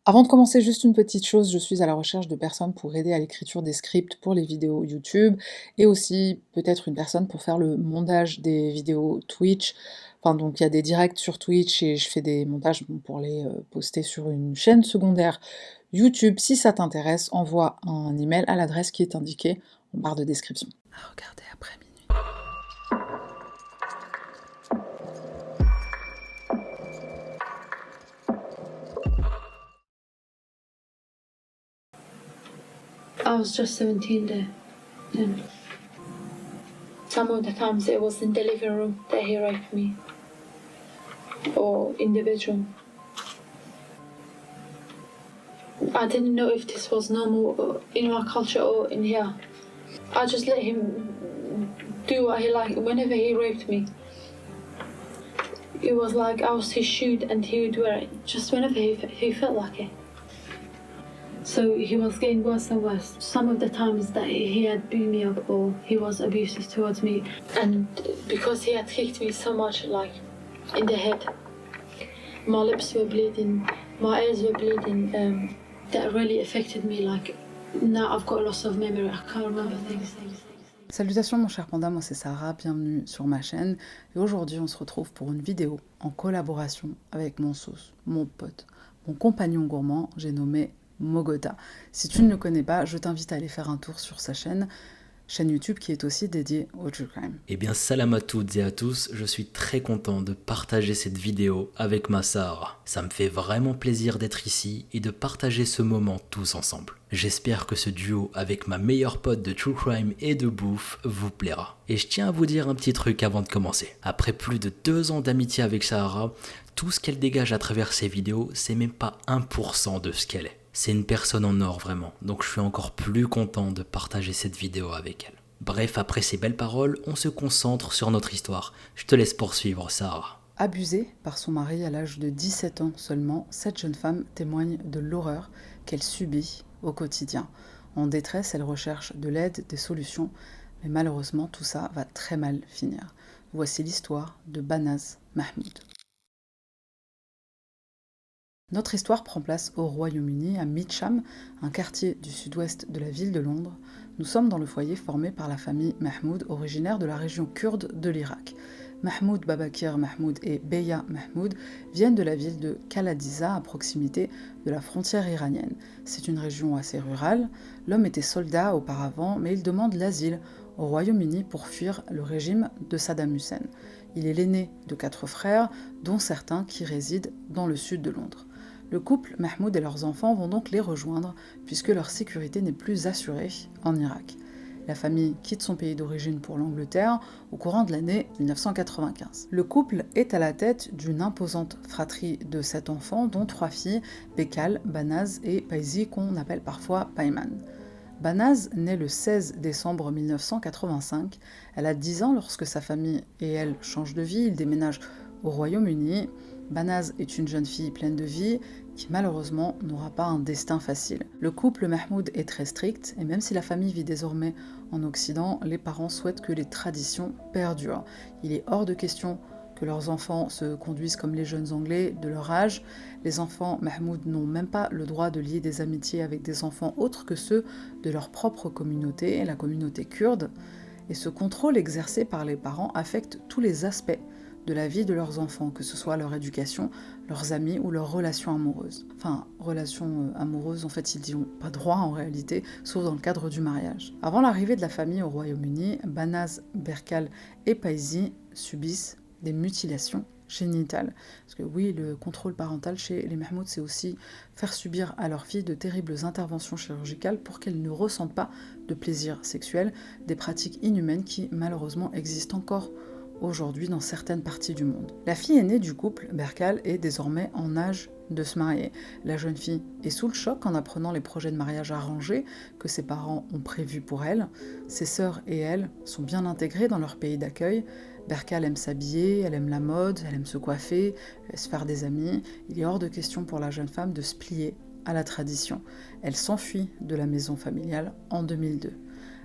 Avant de commencer, juste une petite chose, je suis à la recherche de personnes pour aider à l'écriture des scripts pour les vidéos YouTube et aussi peut-être une personne pour faire le montage des vidéos Twitch. Enfin, donc il y a des directs sur Twitch et je fais des montages bon, pour les poster sur une chaîne secondaire YouTube. Si ça t'intéresse, envoie un email à l'adresse qui est indiquée en barre de description. À regarder après minuit. I was just 17 there. And some of the times it was in the living room that he raped me, or in the bedroom. I didn't know if this was normal in my culture or in here. I just let him do what he liked whenever he raped me. It was like I was his shoe and he would wear it just whenever he felt like it. So he was getting worse and worse. Some of the times that he had beat me up or he was abusive towards me. And because he had kicked me so much, like, in the head, my lips were bleeding, my ears were bleeding. That really affected me. Like, now I've got loss of memory. I can't remember things. Salutations mon cher panda, moi c'est Sarah, bienvenue sur ma chaîne et aujourd'hui on se retrouve pour une vidéo en collaboration avec mon sauce, mon pote, mon compagnon gourmand, j'ai nommé Mogota. Si tu ne le connais pas, je t'invite à aller faire un tour sur sa chaîne YouTube qui est aussi dédiée au true crime. Eh bien salam à toutes et à tous, je suis très content de partager cette vidéo avec ma Sarah. Ça me fait vraiment plaisir d'être ici et de partager ce moment tous ensemble. J'espère que ce duo avec ma meilleure pote de true crime et de bouffe vous plaira. Et je tiens à vous dire un petit truc avant de commencer. Après plus de 2 ans d'amitié avec Sarah, tout ce qu'elle dégage à travers ses vidéos, c'est même pas 1% de ce qu'elle est. C'est une personne en or vraiment, donc je suis encore plus content de partager cette vidéo avec elle. Bref, après ces belles paroles, on se concentre sur notre histoire. Je te laisse poursuivre, Sarah. Abusée par son mari à l'âge de 17 ans seulement, cette jeune femme témoigne de l'horreur qu'elle subit au quotidien. En détresse, elle recherche de l'aide, des solutions, mais malheureusement tout ça va très mal finir. Voici l'histoire de Banaz Mahmoud. Notre histoire prend place au Royaume-Uni, à Meacham, un quartier du sud-ouest de la ville de Londres. Nous sommes dans le foyer formé par la famille Mahmoud, originaire de la région kurde de l'Irak. Mahmoud Babakir Mahmoud et Beya Mahmoud viennent de la ville de Kaladiza, à proximité de la frontière iranienne. C'est une région assez rurale. L'homme était soldat auparavant, mais il demande l'asile au Royaume-Uni pour fuir le régime de Saddam Hussein. Il est l'aîné de 4 frères, dont certains qui résident dans le sud de Londres. Le couple, Mahmoud et leurs enfants, vont donc les rejoindre puisque leur sécurité n'est plus assurée en Irak. La famille quitte son pays d'origine pour l'Angleterre au courant de l'année 1995. Le couple est à la tête d'une imposante fratrie de 7 enfants, dont 3 filles, Bekal, Banaz et Paizi, qu'on appelle parfois Payman. Banaz naît le 16 décembre 1985. Elle a 10 ans lorsque sa famille et elle changent de vie. Ils déménagent au Royaume-Uni. Banaz est une jeune fille pleine de vie qui malheureusement n'aura pas un destin facile. Le couple Mahmoud est très strict et même si la famille vit désormais en Occident, les parents souhaitent que les traditions perdurent. Il est hors de question que leurs enfants se conduisent comme les jeunes Anglais de leur âge. Les enfants Mahmoud n'ont même pas le droit de lier des amitiés avec des enfants autres que ceux de leur propre communauté, la communauté kurde. Et ce contrôle exercé par les parents affecte tous les aspects de la vie de leurs enfants, que ce soit leur éducation, leurs amis ou leurs relations amoureuses. Enfin, relations amoureuses, en fait, ils n'y ont pas droit en réalité, sauf dans le cadre du mariage. Avant l'arrivée de la famille au Royaume-Uni, Banaz, Berkal et Paizi subissent des mutilations génitales. Parce que oui, le contrôle parental chez les Mahmoud, c'est aussi faire subir à leurs filles de terribles interventions chirurgicales pour qu'elles ne ressentent pas de plaisir sexuel, des pratiques inhumaines qui malheureusement existent encore aujourd'hui dans certaines parties du monde. La fille aînée du couple, Berkal, est désormais en âge de se marier. La jeune fille est sous le choc en apprenant les projets de mariage arrangés que ses parents ont prévus pour elle. Ses sœurs et elle sont bien intégrées dans leur pays d'accueil. Berkal aime s'habiller, elle aime la mode, elle aime se coiffer, elle aime se faire des amis. Il est hors de question pour la jeune femme de se plier à la tradition. Elle s'enfuit de la maison familiale en 2002.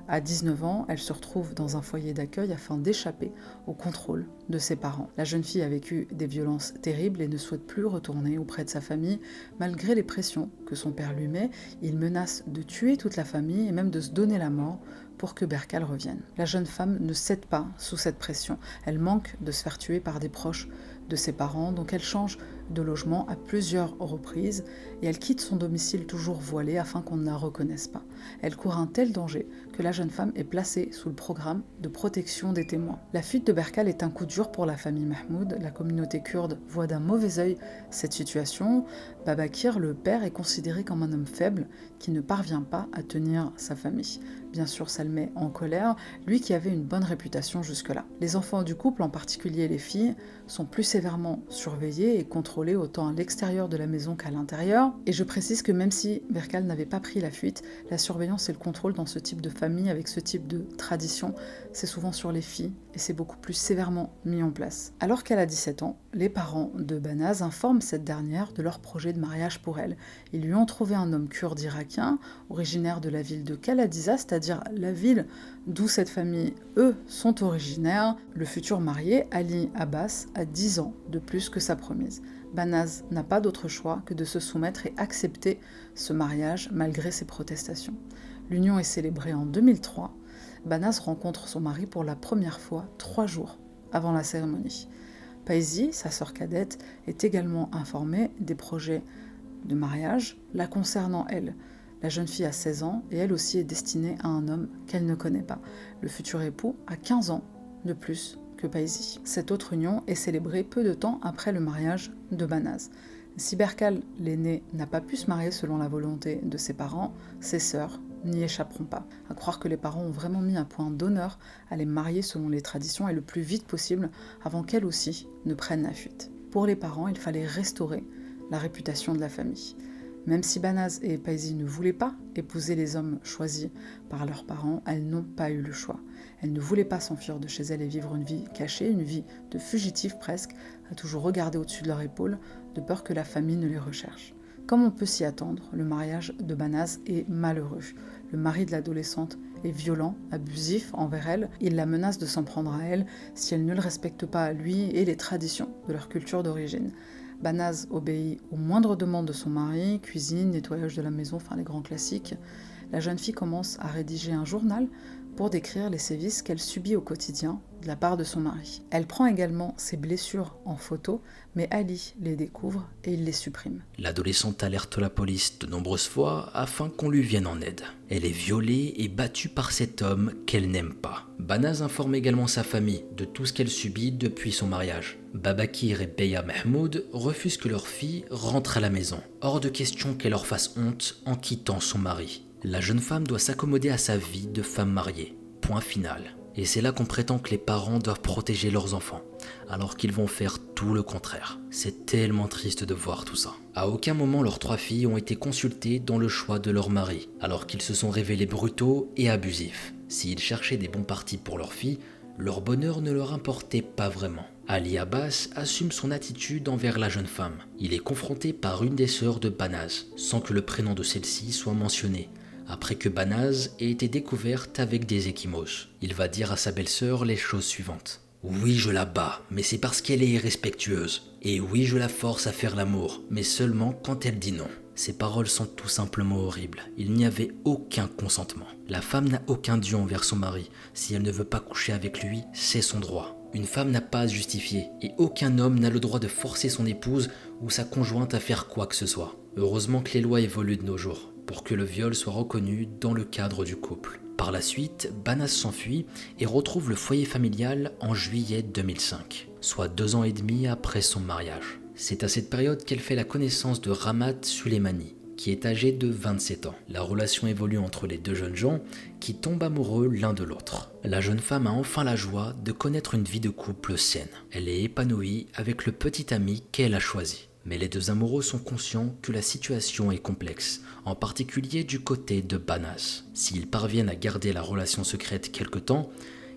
À 19 ans, elle se retrouve dans un foyer d'accueil afin d'échapper au contrôle de ses parents. La jeune fille a vécu des violences terribles et ne souhaite plus retourner auprès de sa famille, malgré les pressions que son père lui met. Il menace de tuer toute la famille et même de se donner la mort pour que Berkal revienne. La jeune femme ne cède pas sous cette pression. Elle manque de se faire tuer par des proches de ses parents, donc elle change de logement à plusieurs reprises et elle quitte son domicile toujours voilé afin qu'on ne la reconnaisse pas. Elle court un tel danger que la jeune femme est placée sous le programme de protection des témoins. La fuite de Berkal est un coup dur pour la famille Mahmoud. La communauté kurde voit d'un mauvais œil cette situation. Babakir, le père, est considéré comme un homme faible qui ne parvient pas à tenir sa famille. Bien sûr, ça le met en colère, lui qui avait une bonne réputation jusque-là. Les enfants du couple, en particulier les filles, sont plus sévèrement surveillés et contrôlés autant à l'extérieur de la maison qu'à l'intérieur. Et je précise que même si Berkal n'avait pas pris la fuite, la surveillance et le contrôle dans ce type de famille, avec ce type de tradition, c'est souvent sur les filles et c'est beaucoup plus sévèrement mis en place. Alors qu'elle a 17 ans, les parents de Banaz informent cette dernière de leur projet de mariage pour elle. Ils lui ont trouvé un homme kurde irakien, originaire de la ville de Kaladiza, c'est-à-dire la ville d'où cette famille, eux, sont originaires. Le futur marié, Ali Abbas, a 10 ans de plus que sa promise. Banaz n'a pas d'autre choix que de se soumettre et accepter ce mariage malgré ses protestations. L'union est célébrée en 2003. Banaz rencontre son mari pour la première fois 3 jours avant la cérémonie. Paisy, sa sœur cadette, est également informée des projets de mariage la concernant elle. La jeune fille a 16 ans et elle aussi est destinée à un homme qu'elle ne connaît pas. Le futur époux a 15 ans de plus que Paisy. Cette autre union est célébrée peu de temps après le mariage de Banaz. Si Berkal, l'aîné, n'a pas pu se marier selon la volonté de ses parents, ses sœurs n'y échapperont pas. À croire que les parents ont vraiment mis un point d'honneur à les marier selon les traditions et le plus vite possible avant qu'elles aussi ne prennent la fuite. Pour les parents, il fallait restaurer la réputation de la famille. Même si Banaz et Paisy ne voulaient pas épouser les hommes choisis par leurs parents, elles n'ont pas eu le choix. Elles ne voulaient pas s'enfuir de chez elles et vivre une vie cachée, une vie de fugitive presque, à toujours regarder au-dessus de leur épaule, de peur que la famille ne les recherche. Comme on peut s'y attendre, le mariage de Banaz est malheureux. Le mari de l'adolescente est violent, abusif envers elle. Il la menace de s'en prendre à elle si elle ne le respecte pas à lui et les traditions de leur culture d'origine. Banaz obéit aux moindres demandes de son mari, cuisine, nettoyage de la maison, enfin les grands classiques. La jeune fille commence à rédiger un journal pour décrire les sévices qu'elle subit au quotidien de la part de son mari. Elle prend également ses blessures en photo, mais Ali les découvre et il les supprime. L'adolescente alerte la police de nombreuses fois afin qu'on lui vienne en aide. Elle est violée et battue par cet homme qu'elle n'aime pas. Banaz informe également sa famille de tout ce qu'elle subit depuis son mariage. Babakir et Beya Mahmoud refusent que leur fille rentre à la maison. Hors de question qu'elle leur fasse honte en quittant son mari. La jeune femme doit s'accommoder à sa vie de femme mariée. Point final. Et c'est là qu'on prétend que les parents doivent protéger leurs enfants, alors qu'ils vont faire tout le contraire. C'est tellement triste de voir tout ça. À aucun moment leurs 3 filles ont été consultées dans le choix de leur mari, alors qu'ils se sont révélés brutaux et abusifs. S'ils cherchaient des bons partis pour leurs filles, leur bonheur ne leur importait pas vraiment. Ali Abbas assume son attitude envers la jeune femme. Il est confronté par une des sœurs de Banaz, sans que le prénom de celle-ci soit mentionné, après que Banaz ait été découverte avec des ecchymoses. Il va dire à sa belle-sœur les choses suivantes. « Oui, je la bats, mais c'est parce qu'elle est irrespectueuse. Et oui, je la force à faire l'amour, mais seulement quand elle dit non. » Ces paroles sont tout simplement horribles. Il n'y avait aucun consentement. La femme n'a aucun dû envers son mari. Si elle ne veut pas coucher avec lui, c'est son droit. Une femme n'a pas à se justifier, et aucun homme n'a le droit de forcer son épouse ou sa conjointe à faire quoi que ce soit. Heureusement que les lois évoluent de nos jours, pour que le viol soit reconnu dans le cadre du couple. Par la suite, Banaz s'enfuit et retrouve le foyer familial en juillet 2005, soit 2 ans et demi après son mariage. C'est à cette période qu'elle fait la connaissance de Ramat Suleimani, qui est âgé de 27 ans. La relation évolue entre les 2 jeunes gens qui tombent amoureux l'un de l'autre. La jeune femme a enfin la joie de connaître une vie de couple saine. Elle est épanouie avec le petit ami qu'elle a choisi. Mais les 2 amoureux sont conscients que la situation est complexe, en particulier du côté de Banaz. S'ils parviennent à garder la relation secrète quelque temps,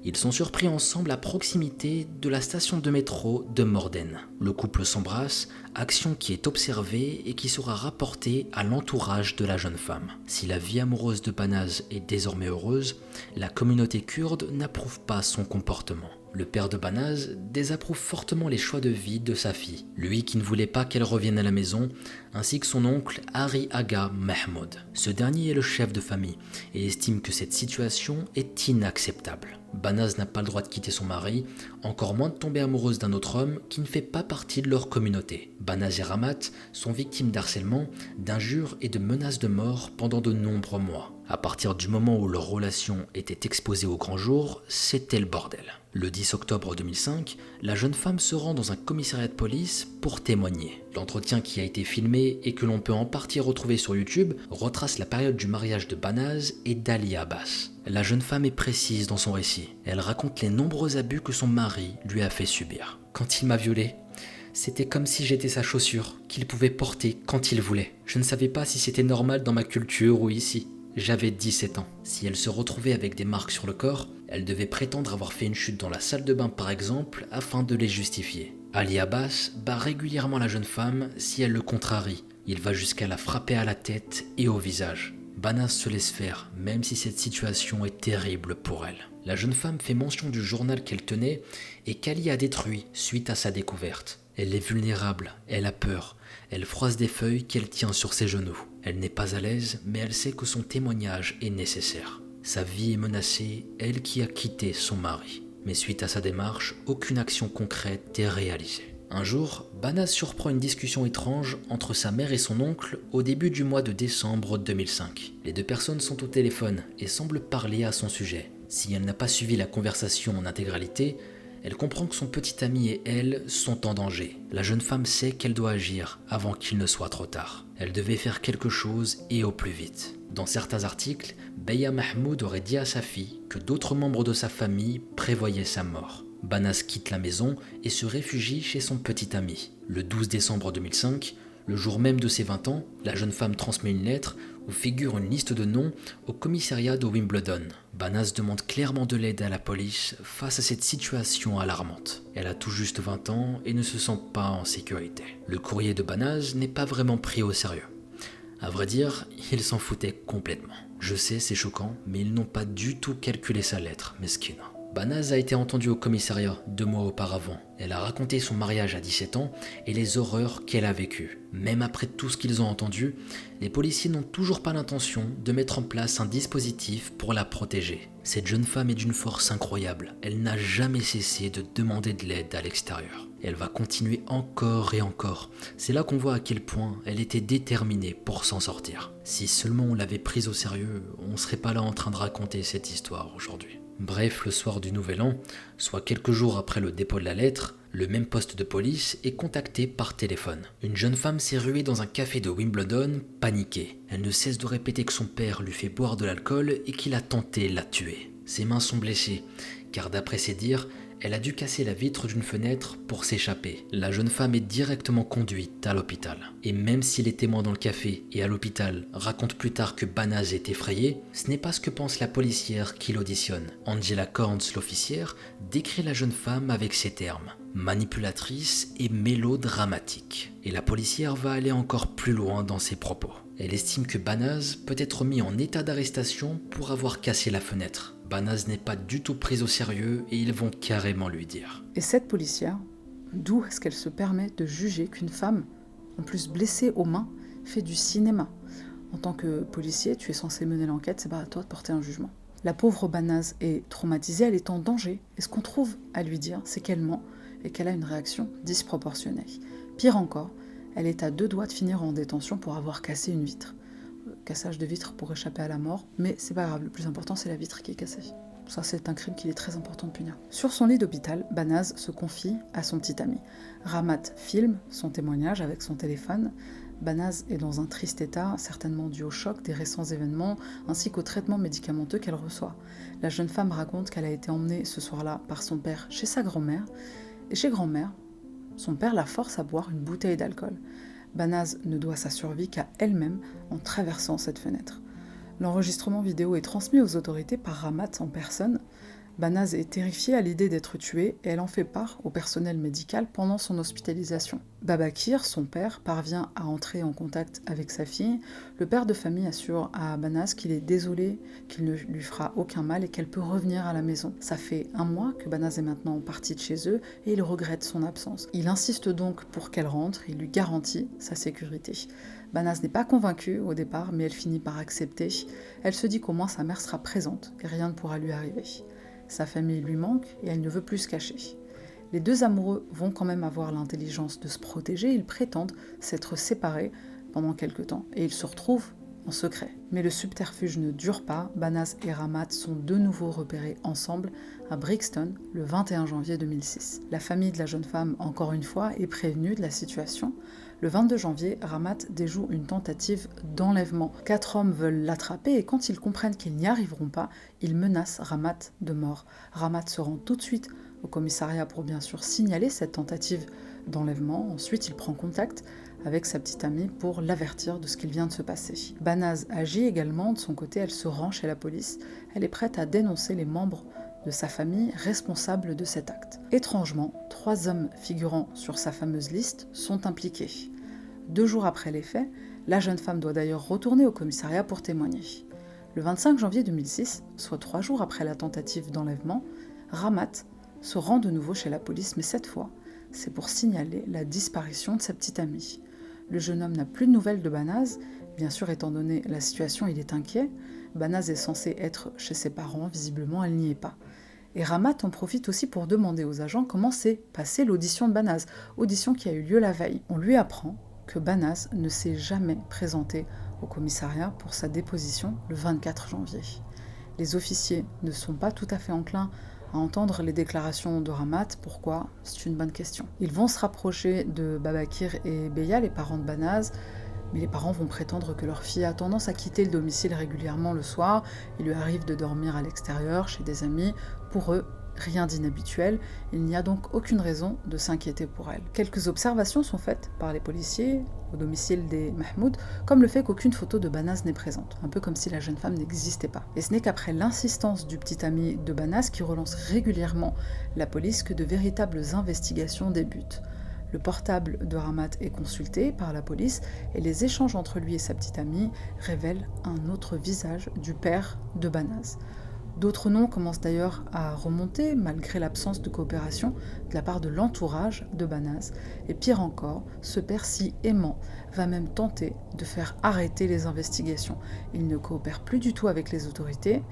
Ils sont surpris ensemble à proximité de la station de métro de Morden. Le couple s'embrasse, action qui est observée et qui sera rapportée à l'entourage de la jeune femme. Si la vie amoureuse de Banaz est désormais heureuse, la communauté kurde n'approuve pas son comportement. Le père de Banaz désapprouve fortement les choix de vie de sa fille, lui qui ne voulait pas qu'elle revienne à la maison, ainsi que son oncle Ari Aga Mahmoud. Ce dernier est le chef de famille et estime que cette situation est inacceptable. Banaz n'a pas le droit de quitter son mari, encore moins de tomber amoureuse d'un autre homme qui ne fait pas partie de leur communauté. Banaz et Ramat sont victimes d'harcèlement, d'injures et de menaces de mort pendant de nombreux mois. À partir du moment où leur relation était exposée au grand jour, c'était le bordel. Le 10 octobre 2005, la jeune femme se rend dans un commissariat de police pour témoigner. L'entretien qui a été filmé et que l'on peut en partie retrouver sur YouTube retrace la période du mariage de Banaz et d'Ali Abbas. La jeune femme est précise dans son récit. Elle raconte les nombreux abus que son mari lui a fait subir. Quand il m'a violée, c'était comme si j'étais sa chaussure, qu'il pouvait porter quand il voulait. Je ne savais pas si c'était normal dans ma culture ou ici. J'avais 17 ans. Si elle se retrouvait avec des marques sur le corps, elle devait prétendre avoir fait une chute dans la salle de bain par exemple, afin de les justifier. Ali Abbas bat régulièrement la jeune femme si elle le contrarie. Il va jusqu'à la frapper à la tête et au visage. Banaz se laisse faire, même si cette situation est terrible pour elle. La jeune femme fait mention du journal qu'elle tenait et qu'Ali a détruit suite à sa découverte. Elle est vulnérable, elle a peur, elle froisse des feuilles qu'elle tient sur ses genoux. Elle n'est pas à l'aise, mais elle sait que son témoignage est nécessaire. Sa vie est menacée, elle qui a quitté son mari. Mais suite à sa démarche, aucune action concrète n'est réalisée. Un jour, Banaz surprend une discussion étrange entre sa mère et son oncle au début du mois de décembre 2005. Les deux personnes sont au téléphone et semblent parler à son sujet. Si elle n'a pas suivi la conversation en intégralité, elle comprend que son petit ami et elle sont en danger. La jeune femme sait qu'elle doit agir avant qu'il ne soit trop tard. Elle devait faire quelque chose et au plus vite. Dans certains articles, Beya Mahmoud aurait dit à sa fille que d'autres membres de sa famille prévoyaient sa mort. Banaz quitte la maison et se réfugie chez son petit ami. Le 12 décembre 2005, le jour même de ses 20 ans, la jeune femme transmet une lettre où figure une liste de noms au commissariat de Wimbledon. Banaz demande clairement de l'aide à la police face à cette situation alarmante. Elle a tout juste 20 ans et ne se sent pas en sécurité. Le courrier de Banaz n'est pas vraiment pris au sérieux. À vrai dire, il s'en foutait complètement. Je sais, c'est choquant, mais ils n'ont pas du tout calculé sa lettre, mesquine. Banaz a été entendue au commissariat 2 mois auparavant. Elle a raconté son mariage à 17 ans et les horreurs qu'elle a vécues. Même après tout ce qu'ils ont entendu, les policiers n'ont toujours pas l'intention de mettre en place un dispositif pour la protéger. Cette jeune femme est d'une force incroyable. Elle n'a jamais cessé de demander de l'aide à l'extérieur. Elle va continuer encore et encore. C'est là qu'on voit à quel point elle était déterminée pour s'en sortir. Si seulement on l'avait prise au sérieux, on ne serait pas là en train de raconter cette histoire aujourd'hui. Bref, le soir du Nouvel An, soit quelques jours après le dépôt de la lettre, le même poste de police est contacté par téléphone. Une jeune femme s'est ruée dans un café de Wimbledon, paniquée. Elle ne cesse de répéter que son père lui fait boire de l'alcool et qu'il a tenté de la tuer. Ses mains sont blessées, car d'après ses dires, elle a dû casser la vitre d'une fenêtre pour s'échapper. La jeune femme est directement conduite à l'hôpital. Et même si les témoins dans le café et à l'hôpital racontent plus tard que Banaz est effrayée, ce n'est pas ce que pense la policière qui l'auditionne. Angela Corns, l'officière, décrit la jeune femme avec ces termes: manipulatrice et mélodramatique. Et la policière va aller encore plus loin dans ses propos. Elle estime que Banaz peut être mis en état d'arrestation pour avoir cassé la fenêtre. Banaz n'est pas du tout prise au sérieux et ils vont carrément lui dire. Et cette policière, d'où est-ce qu'elle se permet de juger qu'une femme, en plus blessée aux mains, fait du cinéma? En tant que policier, tu es censé mener l'enquête, c'est pas à toi de porter un jugement. La pauvre Banaz est traumatisée, elle est en danger. Et ce qu'on trouve à lui dire, c'est qu'elle ment et qu'elle a une réaction disproportionnée. Pire encore, elle est à 2 doigts de finir en détention pour avoir cassé une vitre. Cassage de vitre pour échapper à la mort, mais c'est pas grave, le plus important c'est la vitre qui est cassée. Ça c'est un crime qu'il est très important de punir. Sur son lit d'hôpital, Banaz se confie à son petit ami. Ramat filme son témoignage avec son téléphone. Banaz est dans un triste état, certainement dû au choc des récents événements, ainsi qu'au traitement médicamenteux qu'elle reçoit. La jeune femme raconte qu'elle a été emmenée ce soir-là par son père chez sa grand-mère, et chez grand-mère, son père la force à boire une bouteille d'alcool. Banaz ne doit sa survie qu'à elle-même en traversant cette fenêtre. L'enregistrement vidéo est transmis aux autorités par Ramat en personne. Banaz est terrifiée à l'idée d'être tuée et elle en fait part au personnel médical pendant son hospitalisation. Babakir, son père, parvient à entrer en contact avec sa fille. Le père de famille assure à Banaz qu'il est désolé, qu'il ne lui fera aucun mal et qu'elle peut revenir à la maison. Ça fait 1 mois que Banaz est maintenant partie de chez eux et il regrette son absence. Il insiste donc pour qu'elle rentre, il lui garantit sa sécurité. Banaz n'est pas convaincue au départ, mais elle finit par accepter. Elle se dit qu'au moins sa mère sera présente et rien ne pourra lui arriver. Sa famille lui manque et elle ne veut plus se cacher. Les deux amoureux vont quand même avoir l'intelligence de se protéger, ils prétendent s'être séparés pendant quelque temps et ils se retrouvent en secret. Mais le subterfuge ne dure pas, Banaz et Ramat sont de nouveau repérés ensemble à Brixton le 21 janvier 2006. La famille de la jeune femme, encore une fois, est prévenue de la situation. Le 22 janvier, Ramat déjoue une tentative d'enlèvement. 4 hommes veulent l'attraper et quand ils comprennent qu'ils n'y arriveront pas, ils menacent Ramat de mort. Ramat se rend tout de suite au commissariat pour bien sûr signaler cette tentative d'enlèvement. Ensuite, il prend contact avec sa petite amie pour l'avertir de ce qu'il vient de se passer. Banaz agit également de son côté, elle se rend chez la police. Elle est prête à dénoncer les membres de sa famille responsables de cet acte. Étrangement, 3 hommes figurant sur sa fameuse liste sont impliqués. 2 jours après les faits, la jeune femme doit d'ailleurs retourner au commissariat pour témoigner. Le 25 janvier 2006, soit 3 jours après la tentative d'enlèvement, Ramat se rend de nouveau chez la police, mais cette fois, c'est pour signaler la disparition de sa petite amie. Le jeune homme n'a plus de nouvelles de Banaz. Bien sûr, étant donné la situation, il est inquiet. Banaz est censée être chez ses parents, visiblement elle n'y est pas. Et Ramat en profite aussi pour demander aux agents comment s'est passée l'audition de Banaz, audition qui a eu lieu la veille. On lui apprend que Banaz ne s'est jamais présenté au commissariat pour sa déposition le 24 janvier. Les officiers ne sont pas tout à fait enclins à entendre les déclarations de Ramat. Pourquoi ? C'est une bonne question. Ils vont se rapprocher de Babakir et Beya, les parents de Banaz, mais les parents vont prétendre que leur fille a tendance à quitter le domicile régulièrement le soir. Il lui arrive de dormir à l'extérieur, chez des amis. Pour eux, rien d'inhabituel. Il n'y a donc aucune raison de s'inquiéter pour elle. Quelques observations sont faites par les policiers au domicile des Mahmoud, comme le fait qu'aucune photo de Banaz n'est présente, un peu comme si la jeune femme n'existait pas. Et ce n'est qu'après l'insistance du petit ami de Banaz qui relance régulièrement la police que de véritables investigations débutent. Le portable de Ramat est consulté par la police et les échanges entre lui et sa petite amie révèlent un autre visage du père de Banaz. D'autres noms commencent d'ailleurs à remonter malgré l'absence de coopération de la part de l'entourage de Banaz. Et pire encore, ce père si aimant va même tenter de faire arrêter les investigations. Il ne coopère plus du tout avec les autorités.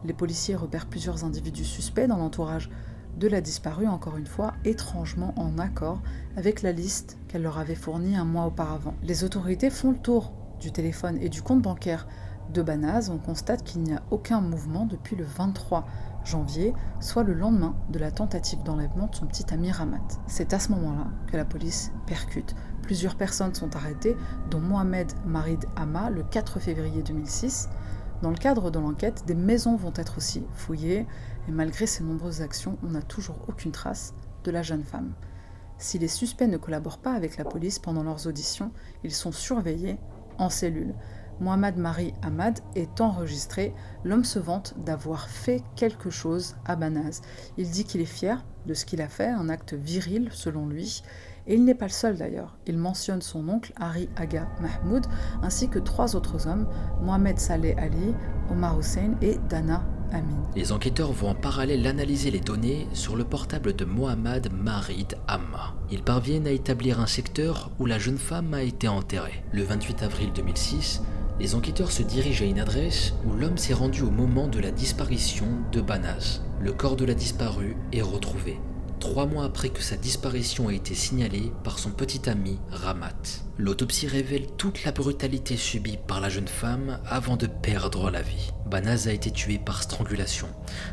Les policiers repèrent plusieurs individus suspects dans l'entourage de la disparue, encore une fois, étrangement en accord avec la liste qu'elle leur avait fournie 1 mois auparavant. Les autorités font le tour du téléphone et du compte bancaire de Banaz. On constate qu'il n'y a aucun mouvement depuis le 23 janvier, soit le lendemain de la tentative d'enlèvement de son petit ami Ramat. C'est à ce moment-là que la police percute. Plusieurs personnes sont arrêtées, dont Mohamed Marid Amma le 4 février 2006. Dans le cadre de l'enquête, des maisons vont être aussi fouillées, et malgré ces nombreuses actions, on n'a toujours aucune trace de la jeune femme. Si les suspects ne collaborent pas avec la police pendant leurs auditions, ils sont surveillés en cellule. Mohamed Mari Ahmad est enregistré. L'homme se vante d'avoir fait quelque chose à Banaz. Il dit qu'il est fier de ce qu'il a fait, un acte viril selon lui. Et il n'est pas le seul d'ailleurs. Il mentionne son oncle Hari Aga Mahmoud ainsi que 3 autres hommes, Mohamed Saleh Ali, Omar Hussein et Dana Amin. Les enquêteurs vont en parallèle analyser les données sur le portable de Mohamed Marid Amma. Ils parviennent à établir un secteur où la jeune femme a été enterrée. Le 28 avril 2006, les enquêteurs se dirigent à une adresse où l'homme s'est rendu au moment de la disparition de Banaz. Le corps de la disparue est retrouvé 3 mois après que sa disparition a été signalée par son petit ami Ramat. L'autopsie révèle toute la brutalité subie par la jeune femme avant de perdre la vie. Banaz a été tué par strangulation,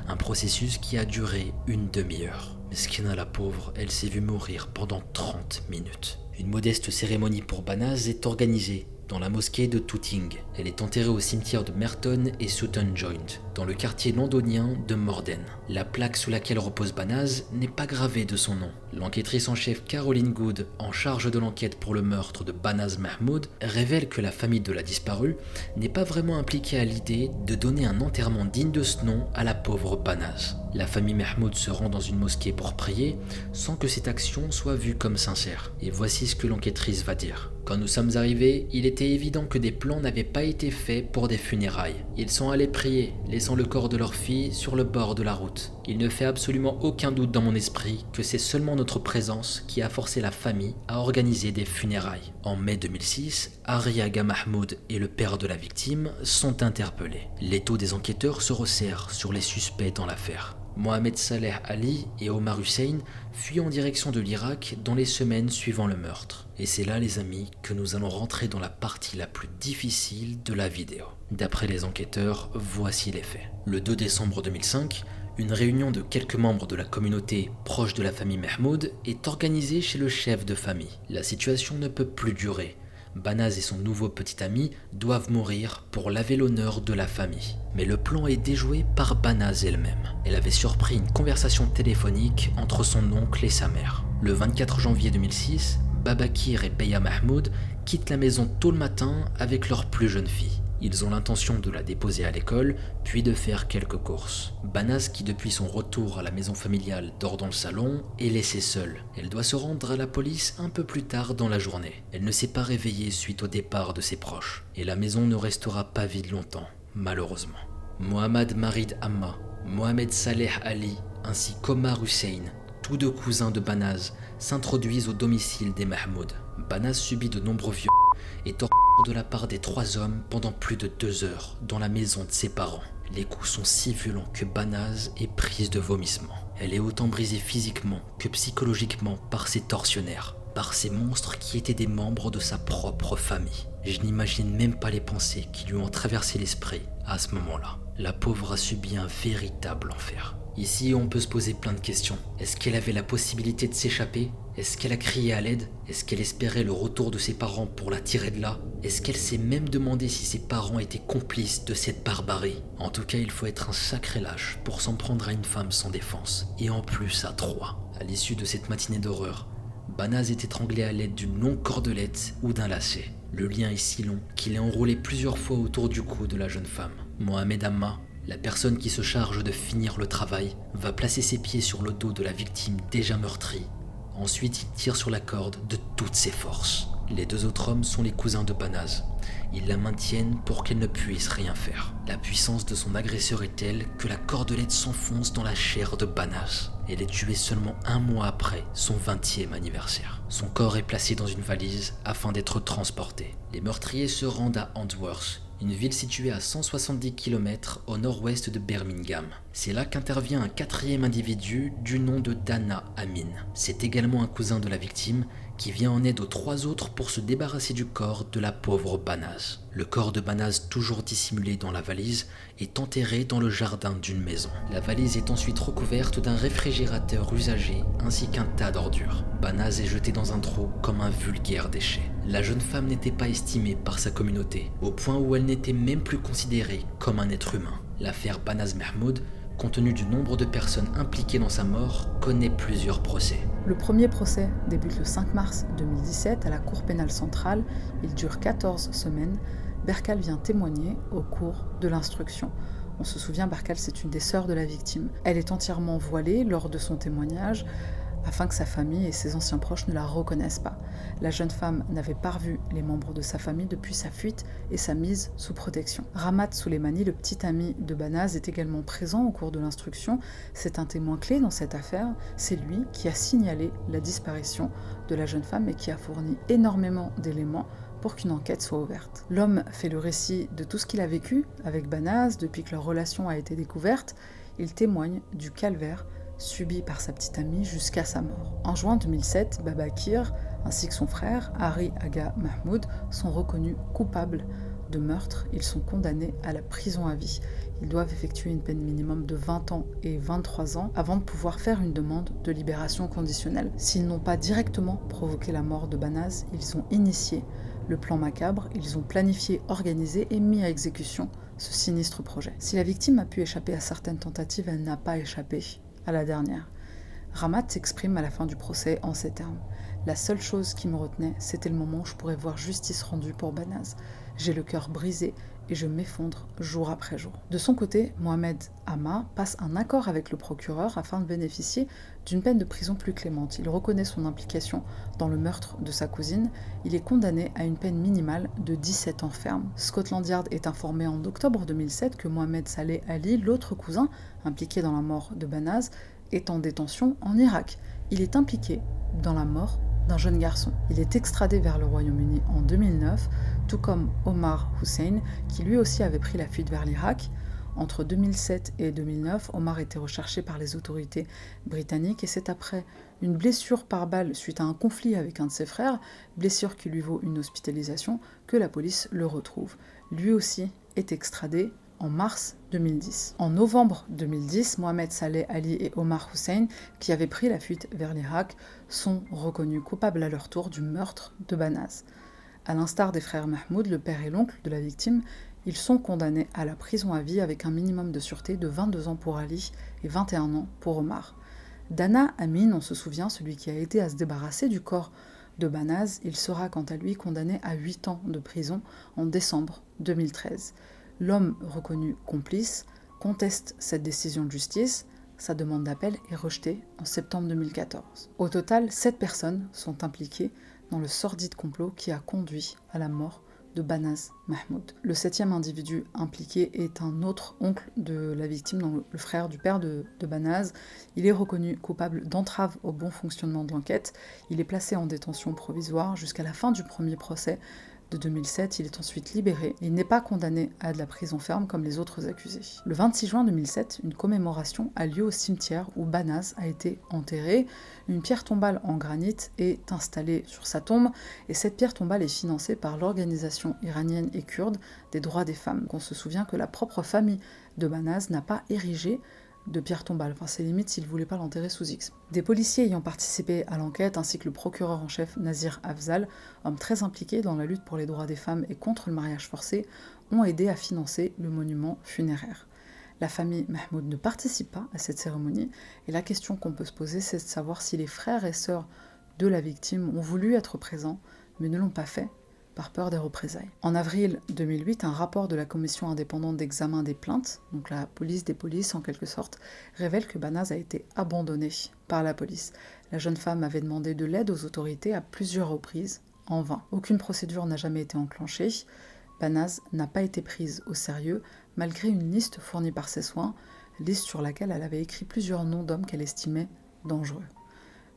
un processus qui a duré 1 demi-heure. Mesquina la pauvre, elle s'est vue mourir pendant 30 minutes. Une modeste cérémonie pour Banaz est organisée dans la mosquée de Tooting. Elle est enterrée au cimetière de Merton et Sutton Joint, dans le quartier londonien de Morden. La plaque sous laquelle repose Banaz n'est pas gravée de son nom. L'enquêtrice en chef Caroline Good, en charge de l'enquête pour le meurtre de Banaz Mahmoud, révèle que la famille de la disparue n'est pas vraiment impliquée à l'idée de donner un enterrement digne de ce nom à la pauvre Banaz. La famille Mahmoud se rend dans une mosquée pour prier sans que cette action soit vue comme sincère. Et voici ce que l'enquêtrice va dire. Quand nous sommes arrivés, il était évident que des plans n'avaient pas été faits pour des funérailles. Ils sont allés prier, laissant le corps de leur fille sur le bord de la route. Il ne fait absolument aucun doute dans mon esprit que c'est seulement notre présence qui a forcé la famille à organiser des funérailles. En mai 2006, Hari Aga Mahmoud et le père de la victime sont interpellés. L'étau des enquêteurs se resserre sur les suspects dans l'affaire. Mohamed Saleh Ali et Omar Hussein fuient en direction de l'Irak dans les semaines suivant le meurtre. Et c'est là, les amis, que nous allons rentrer dans la partie la plus difficile de la vidéo. D'après les enquêteurs, voici les faits. Le 2 décembre 2005, une réunion de quelques membres de la communauté proche de la famille Mahmoud est organisée chez le chef de famille. La situation ne peut plus durer. Banaz et son nouveau petit ami doivent mourir pour laver l'honneur de la famille. Mais le plan est déjoué par Banaz elle-même. Elle avait surpris une conversation téléphonique entre son oncle et sa mère. Le 24 janvier 2006, Babakir et Beya Mahmoud quittent la maison tôt le matin avec leur plus jeune fille. Ils ont l'intention de la déposer à l'école, puis de faire quelques courses. Banaz, qui depuis son retour à la maison familiale dort dans le salon, est laissée seule. Elle doit se rendre à la police un peu plus tard dans la journée. Elle ne s'est pas réveillée suite au départ de ses proches. Et la maison ne restera pas vide longtemps, malheureusement. Mohamed Marid Amma, Mohamed Saleh Ali, ainsi qu'Omar Hussein, tous deux cousins de Banaz, s'introduisent au domicile des Mahmoud. Banaz subit de nombreux viols et tortures de la part des 3 hommes pendant plus de 2 heures dans la maison de ses parents. Les coups sont si violents que Banaz est prise de vomissements. Elle est autant brisée physiquement que psychologiquement par ces tortionnaires, par ces monstres qui étaient des membres de sa propre famille. Je n'imagine même pas les pensées qui lui ont traversé l'esprit à ce moment-là. La pauvre a subi un véritable enfer. Ici, on peut se poser plein de questions. Est-ce qu'elle avait la possibilité de s'échapper ? Est-ce qu'elle a crié à l'aide ? Est-ce qu'elle espérait le retour de ses parents pour la tirer de là ? Est-ce qu'elle s'est même demandé si ses parents étaient complices de cette barbarie ? En tout cas, il faut être un sacré lâche pour s'en prendre à une femme sans défense. Et en plus à 3. À l'issue de cette matinée d'horreur, Banaz est étranglé à l'aide d'une longue cordelette ou d'un lacet. Le lien est si long qu'il est enroulé plusieurs fois autour du cou de la jeune femme. Mohamed Amma, la personne qui se charge de finir le travail, va placer ses pieds sur le dos de la victime déjà meurtrie. Ensuite, il tire sur la corde de toutes ses forces. Les 2 autres hommes sont les cousins de Banaz. Ils la maintiennent pour qu'elle ne puisse rien faire. La puissance de son agresseur est telle que la cordelette s'enfonce dans la chair de Banaz. Elle est tuée seulement 1 mois après son 20e anniversaire. Son corps est placé dans une valise afin d'être transporté. Les meurtriers se rendent à Antworth, une ville située à 170 km au nord-ouest de Birmingham. C'est là qu'intervient un 4e individu du nom de Dana Amin. C'est également un cousin de la victime qui vient en aide aux 3 autres pour se débarrasser du corps de la pauvre Banaz. Le corps de Banaz, toujours dissimulé dans la valise, est enterré dans le jardin d'une maison. La valise est ensuite recouverte d'un réfrigérateur usagé ainsi qu'un tas d'ordures. Banaz est jetée dans un trou comme un vulgaire déchet. La jeune femme n'était pas estimée par sa communauté, au point où elle n'était même plus considérée comme un être humain. L'affaire Banaz Mahmoud, compte tenu du nombre de personnes impliquées dans sa mort, connaît plusieurs procès. Le premier procès débute le 5 mars 2017 à la Cour pénale centrale. Il dure 14 semaines. Berkal vient témoigner au cours de l'instruction. On se souvient, Berkal, c'est une des sœurs de la victime. Elle est entièrement voilée lors de son témoignage, afin que sa famille et ses anciens proches ne la reconnaissent pas. La jeune femme n'avait pas revu les membres de sa famille depuis sa fuite et sa mise sous protection. Ramat Souleymani, le petit ami de Banaz, est également présent au cours de l'instruction. C'est un témoin clé dans cette affaire. C'est lui qui a signalé la disparition de la jeune femme et qui a fourni énormément d'éléments pour qu'une enquête soit ouverte. L'homme fait le récit de tout ce qu'il a vécu avec Banaz depuis que leur relation a été découverte. Il témoigne du calvaire subi par sa petite amie jusqu'à sa mort. En juin 2007, Babakir ainsi que son frère, Hari Aga Mahmoud, sont reconnus coupables de meurtre. Ils sont condamnés à la prison à vie. Ils doivent effectuer une peine minimum de 20 ans et 23 ans avant de pouvoir faire une demande de libération conditionnelle. S'ils n'ont pas directement provoqué la mort de Banaz, ils ont initié Le plan macabre, ils ont planifié, organisé et mis à exécution ce sinistre projet. Si la victime a pu échapper à certaines tentatives, elle n'a pas échappé à la dernière. Ramat s'exprime à la fin du procès en ces termes. La seule chose qui me retenait, c'était le moment où je pourrais voir justice rendue pour Banaz. J'ai le cœur brisé et je m'effondre jour après jour. De son côté, Mohamed Hama passe un accord avec le procureur afin de bénéficier d'une peine de prison plus clémente. Il reconnaît son implication dans le meurtre de sa cousine. Il est condamné à une peine minimale de 17 ans ferme. Scotland Yard est informé en octobre 2007 que Mohamed Saleh Ali, l'autre cousin impliqué dans la mort de Banaz, est en détention en Irak. Il est impliqué dans la mort d'un jeune garçon. Il est extradé vers le Royaume-Uni en 2009, tout comme Omar Hussein, qui lui aussi avait pris la fuite vers l'Irak. Entre 2007 et 2009, Omar était recherché par les autorités britanniques et c'est après une blessure par balle suite à un conflit avec un de ses frères, blessure qui lui vaut une hospitalisation, que la police le retrouve. Lui aussi est extradé en mars 2010. En novembre 2010, Mohamed Saleh Ali et Omar Hussein, qui avaient pris la fuite vers l'Irak, sont reconnus coupables à leur tour du meurtre de Banaz. À l'instar des frères Mahmoud, le père et l'oncle de la victime, ils sont condamnés à la prison à vie avec un minimum de sûreté de 22 ans pour Ali et 21 ans pour Omar. Dana Amin, on se souvient, celui qui a aidé à se débarrasser du corps de Banaz, il sera quant à lui condamné à 8 ans de prison en décembre 2013. L'homme reconnu complice conteste cette décision de justice. Sa demande d'appel est rejetée en septembre 2014. Au total, 7 personnes sont impliquées dans le sordide complot qui a conduit à la mort de Banaz Mahmoud. Le 7e individu impliqué est un autre oncle de la victime, donc le frère du père de Banaz. Il est reconnu coupable d'entrave au bon fonctionnement de l'enquête. Il est placé en détention provisoire jusqu'à la fin du premier procès de 2007, il est ensuite libéré. Il n'est pas condamné à de la prison ferme comme les autres accusés. Le 26 juin 2007, une commémoration a lieu au cimetière où Banaz a été enterré. Une pierre tombale en granit est installée sur sa tombe et cette pierre tombale est financée par l'organisation iranienne et kurde des droits des femmes. On se souvient que la propre famille de Banaz n'a pas érigé de pierre tombale, enfin c'est limite s'il ne voulait pas l'enterrer sous X. Des policiers ayant participé à l'enquête, ainsi que le procureur en chef Nazir Afzal, homme très impliqué dans la lutte pour les droits des femmes et contre le mariage forcé, ont aidé à financer le monument funéraire. La famille Mahmoud ne participe pas à cette cérémonie, et la question qu'on peut se poser, c'est de savoir si les frères et sœurs de la victime ont voulu être présents, mais ne l'ont pas fait, par peur des représailles. En avril 2008, un rapport de la commission indépendante d'examen des plaintes, donc la police des polices en quelque sorte, révèle que Banaz a été abandonné par la police. La jeune femme avait demandé de l'aide aux autorités à plusieurs reprises, en vain. Aucune procédure n'a jamais été enclenchée. Banaz n'a pas été prise au sérieux, malgré une liste fournie par ses soins, liste sur laquelle elle avait écrit plusieurs noms d'hommes qu'elle estimait dangereux.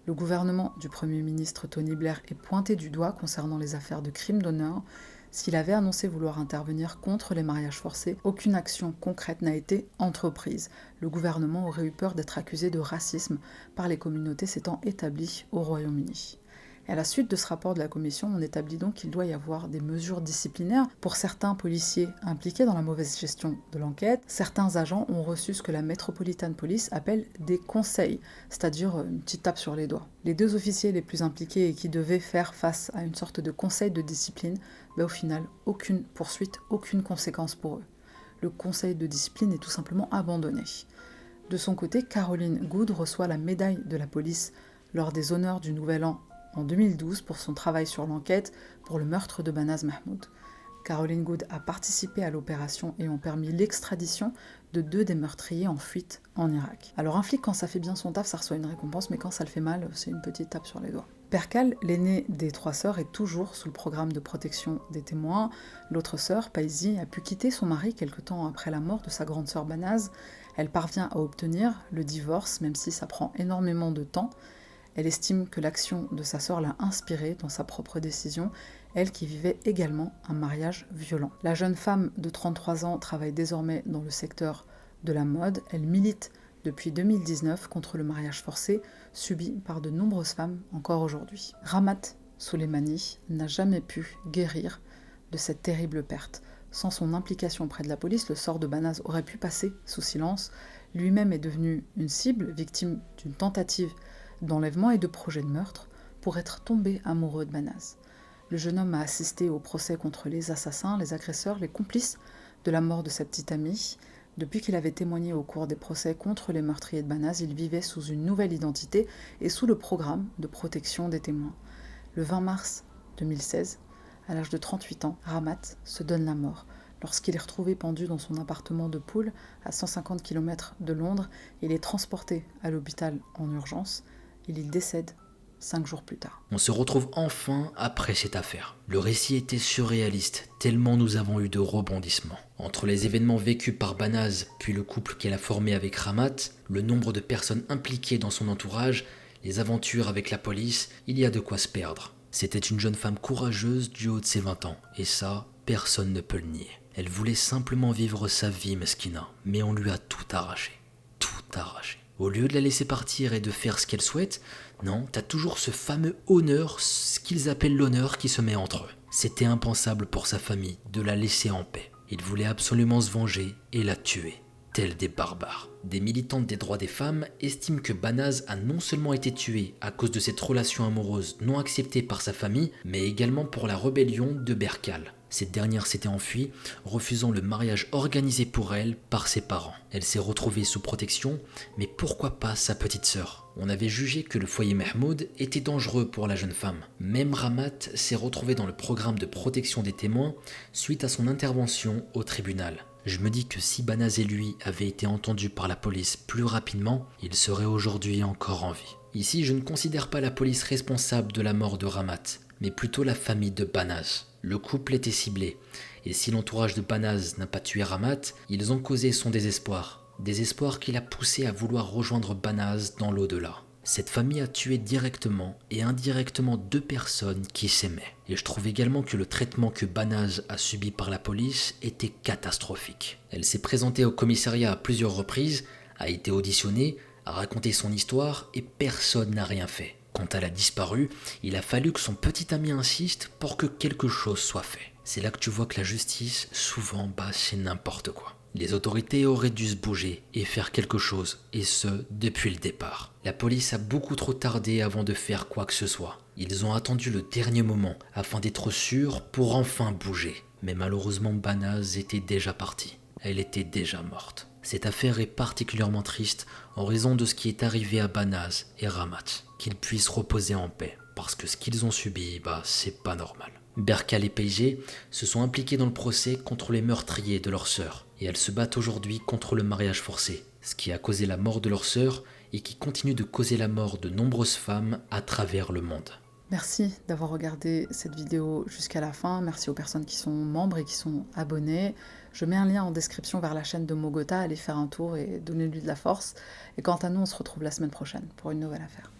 Le gouvernement du Premier ministre Tony Blair est pointé du doigt concernant les affaires de crimes d'honneur. S'il avait annoncé vouloir intervenir contre les mariages forcés, aucune action concrète n'a été entreprise. Le gouvernement aurait eu peur d'être accusé de racisme par les communautés s'étant établies au Royaume-Uni. Et à la suite de ce rapport de la commission, on établit donc qu'il doit y avoir des mesures disciplinaires pour certains policiers impliqués dans la mauvaise gestion de l'enquête. Certains agents ont reçu ce que la Metropolitan Police appelle des conseils, c'est-à-dire une petite tape sur les doigts. Les 2 officiers les plus impliqués et qui devaient faire face à une sorte de conseil de discipline, au final, aucune poursuite, aucune conséquence pour eux. Le conseil de discipline est tout simplement abandonné. De son côté, Caroline Good reçoit la médaille de la police lors des honneurs du Nouvel An en 2012 pour son travail sur l'enquête pour le meurtre de Banaz Mahmoud. Caroline Good a participé à l'opération et ont permis l'extradition de 2 des meurtriers en fuite en Irak. Alors un flic, quand ça fait bien son taf, ça reçoit une récompense, mais quand ça le fait mal, c'est une petite tape sur les doigts. Perkal, l'aînée des 3 sœurs, est toujours sous le programme de protection des témoins. L'autre sœur, Paisy, a pu quitter son mari quelque temps après la mort de sa grande sœur Banaz. Elle parvient à obtenir le divorce, même si ça prend énormément de temps. Elle estime que l'action de sa sœur l'a inspirée dans sa propre décision, elle qui vivait également un mariage violent. La jeune femme de 33 ans travaille désormais dans le secteur de la mode. Elle milite depuis 2019 contre le mariage forcé subi par de nombreuses femmes encore aujourd'hui. Ramat Soleimani n'a jamais pu guérir de cette terrible perte. Sans son implication auprès de la police, le sort de Banaz aurait pu passer sous silence. Lui-même est devenu une cible, victime d'une tentative d'enlèvement et de projet de meurtre, pour être tombé amoureux de Banaz. Le jeune homme a assisté au procès contre les assassins, les agresseurs, les complices de la mort de sa petite amie. Depuis qu'il avait témoigné au cours des procès contre les meurtriers de Banaz, il vivait sous une nouvelle identité et sous le programme de protection des témoins. Le 20 mars 2016, à l'âge de 38 ans, Ramat se donne la mort. Lorsqu'il est retrouvé pendu dans son appartement de Poole, à 150 km de Londres, il est transporté à l'hôpital en urgence. Il y décède 5 jours plus tard. On se retrouve enfin après cette affaire. Le récit était surréaliste, tellement nous avons eu de rebondissements. Entre les événements vécus par Banaz, puis le couple qu'elle a formé avec Ramat, le nombre de personnes impliquées dans son entourage, les aventures avec la police, il y a de quoi se perdre. C'était une jeune femme courageuse du haut de ses 20 ans, et ça, personne ne peut le nier. Elle voulait simplement vivre sa vie, Meskina, mais on lui a tout arraché. Tout arraché. Au lieu de la laisser partir et de faire ce qu'elle souhaite, non, t'as toujours ce fameux honneur, ce qu'ils appellent l'honneur qui se met entre eux. C'était impensable pour sa famille de la laisser en paix. Ils voulaient absolument se venger et la tuer, tels des barbares. Des militantes des droits des femmes estiment que Banaz a non seulement été tué à cause de cette relation amoureuse non acceptée par sa famille, mais également pour la rébellion de Berkal. Cette dernière s'était enfuie, refusant le mariage organisé pour elle par ses parents. Elle s'est retrouvée sous protection, mais pourquoi pas sa petite sœur? On avait jugé que le foyer Mahmoud était dangereux pour la jeune femme. Même Ramat s'est retrouvé dans le programme de protection des témoins suite à son intervention au tribunal. Je me dis que si Banaz et lui avaient été entendus par la police plus rapidement, ils seraient aujourd'hui encore en vie. Ici, je ne considère pas la police responsable de la mort de Ramat, mais plutôt la famille de Banaz. Le couple était ciblé, et si l'entourage de Banaz n'a pas tué Ramat, ils ont causé son désespoir. Désespoir qui l'a poussé à vouloir rejoindre Banaz dans l'au-delà. Cette famille a tué directement et indirectement 2 personnes qui s'aimaient. Et je trouve également que le traitement que Banaz a subi par la police était catastrophique. Elle s'est présentée au commissariat à plusieurs reprises, a été auditionnée, a raconté son histoire et personne n'a rien fait. Quand elle a disparu, il a fallu que son petit ami insiste pour que quelque chose soit fait. C'est là que tu vois que la justice, souvent, c'est n'importe quoi. Les autorités auraient dû se bouger et faire quelque chose, et ce, depuis le départ. La police a beaucoup trop tardé avant de faire quoi que ce soit. Ils ont attendu le dernier moment afin d'être sûrs pour enfin bouger. Mais malheureusement, Banaz était déjà partie. Elle était déjà morte. Cette affaire est particulièrement triste en raison de ce qui est arrivé à Banaz et Ramat. Qu'ils puissent reposer en paix, parce que ce qu'ils ont subi, c'est pas normal. Berkal et PG se sont impliqués dans le procès contre les meurtriers de leur sœur, et elles se battent aujourd'hui contre le mariage forcé, ce qui a causé la mort de leur sœur et qui continue de causer la mort de nombreuses femmes à travers le monde. Merci d'avoir regardé cette vidéo jusqu'à la fin. Merci aux personnes qui sont membres et qui sont abonnées. Je mets un lien en description vers la chaîne de Mogota. Allez faire un tour et donnez-lui de la force. Et quant à nous, on se retrouve la semaine prochaine pour une nouvelle affaire.